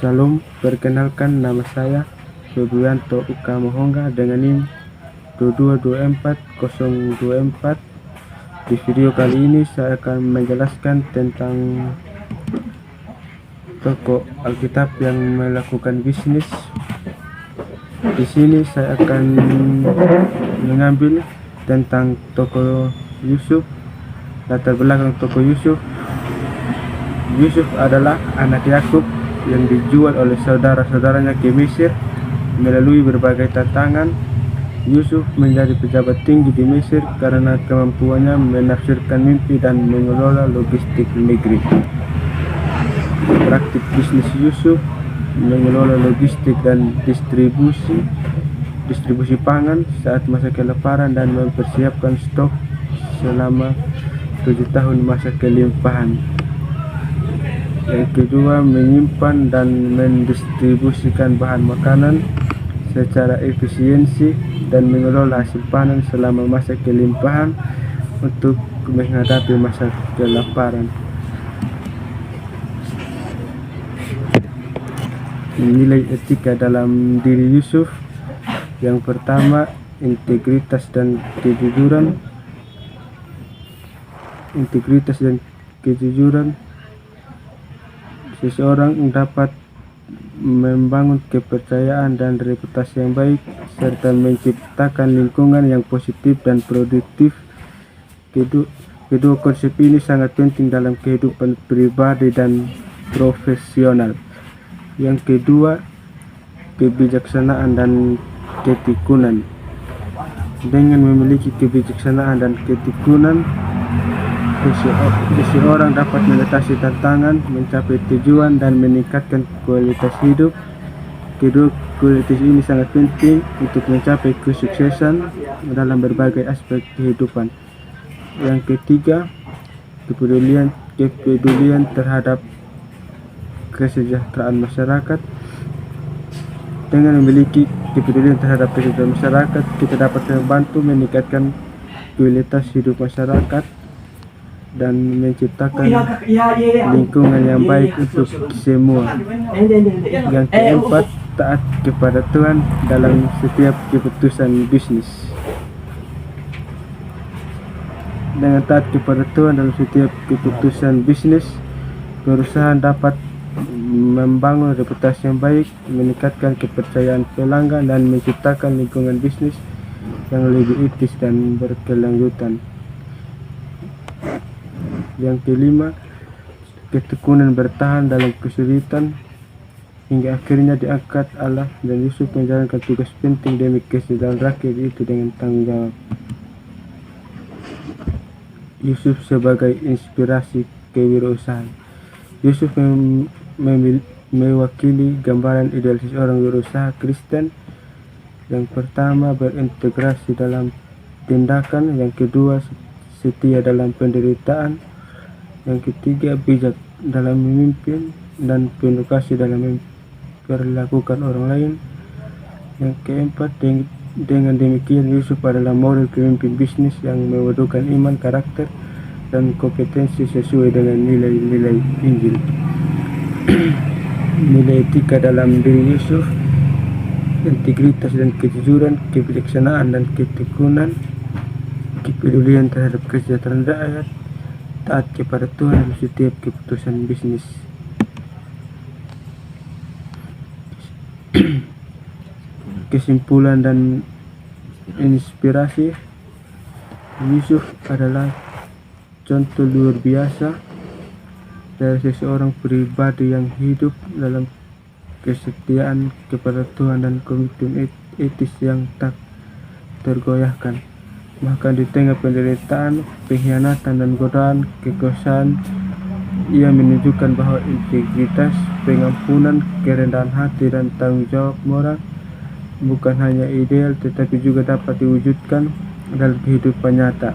Salam, perkenalkan nama saya Febrianto Uka Mohonga dengan NIM 2224024. Di video kali ini saya akan menjelaskan tentang toko Alkitab yang melakukan bisnis. Di sini saya akan mengambil tentang toko Yusuf. Latar belakang toko Yusuf. Yusuf adalah anak Yakub yang dijual oleh saudara-saudaranya ke Mesir. Melalui berbagai tantangan, Yusuf menjadi pejabat tinggi di Mesir karena kemampuannya menafsirkan mimpi dan mengelola logistik negeri. Praktik bisnis Yusuf mengelola logistik dan distribusi pangan saat masa kelaparan dan mempersiapkan stok selama 7 tahun masa kelimpahan. Yang kedua, menyimpan dan mendistribusikan bahan makanan secara efisiensi dan mengelola hasil panen selama masa kelimpahan untuk menghadapi masa kelaparan. Nilai etika dalam diri Yusuf. Yang pertama, integritas dan kejujuran. Seseorang dapat membangun kepercayaan dan reputasi yang baik serta menciptakan lingkungan yang positif dan produktif. Kedua konsep ini sangat penting dalam kehidupan pribadi dan profesional. Yang kedua, kebijaksanaan dan ketekunan. Dengan memiliki kebijaksanaan dan ketekunan, seseorang dapat mengatasi tantangan, mencapai tujuan, dan meningkatkan kualitas hidup. Kedua kualitas ini sangat penting untuk mencapai kesuksesan dalam berbagai aspek kehidupan. Yang ketiga, kepedulian terhadap kesejahteraan masyarakat. Dengan memiliki kepedulian terhadap kesejahteraan masyarakat, kita dapat membantu meningkatkan kualitas hidup masyarakat dan menciptakan lingkungan yang baik untuk semua. Yang keempat, taat kepada Tuhan dalam setiap keputusan bisnis. Dengan taat kepada Tuhan dalam setiap keputusan bisnis, perusahaan dapat membangun reputasi yang baik, meningkatkan kepercayaan pelanggan, dan menciptakan lingkungan bisnis yang lebih etis dan berkelanjutan. Yang kelima, ketekunan bertahan dalam kesulitan hingga akhirnya diangkat Allah, dan Yusuf menjalankan tugas penting demi kesejahteraan rakyat itu dengan tanggung jawab. Yusuf sebagai inspirasi kewirausahaan. Yusuf mewakili gambaran ideal seorang wirausaha Kristen. Yang pertama, berintegrasi dalam tindakan. Yang kedua, setia dalam penderitaan. Yang ketiga, bijak dalam memimpin dan penuh kasih dalam memperlakukan orang lain. Yang keempat, dengan demikian Yusuf adalah model pemimpin bisnis yang memadukan iman, karakter, dan kompetensi sesuai dengan nilai-nilai Injil. Nilai etika dalam diri Yusuf: integritas dan kejujuran, kebijaksanaan dan ketekunan, kepedulian terhadap kesejahteraan rakyat, taat kepada Tuhan dalam setiap keputusan bisnis. Kesimpulan dan inspirasi. Yusuf adalah contoh luar biasa dari seseorang pribadi yang hidup dalam kesetiaan kepada Tuhan dan komitmen etis yang tak tergoyahkan. Bahkan di tengah penderitaan, pengkhianatan, dan godaan kekuasaan, ia menunjukkan bahwa integritas, pengampunan, kerendahan hati, dan tanggung jawab moral bukan hanya ideal tetapi juga dapat diwujudkan dalam kehidupan nyata.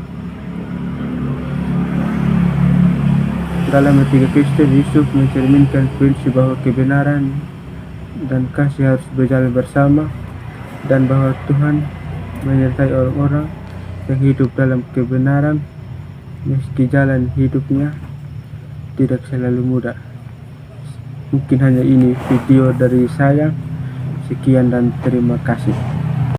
Dalam etika Kristen, Yusuf mencerminkan prinsip bahwa kebenaran dan kasih harus berjalan bersama, dan bahwa Tuhan menyertai orang-orang yang hidup dalam kebenaran meski jalan hidupnya tidak selalu mudah. Mungkin hanya ini video dari saya. Sekian dan terima kasih.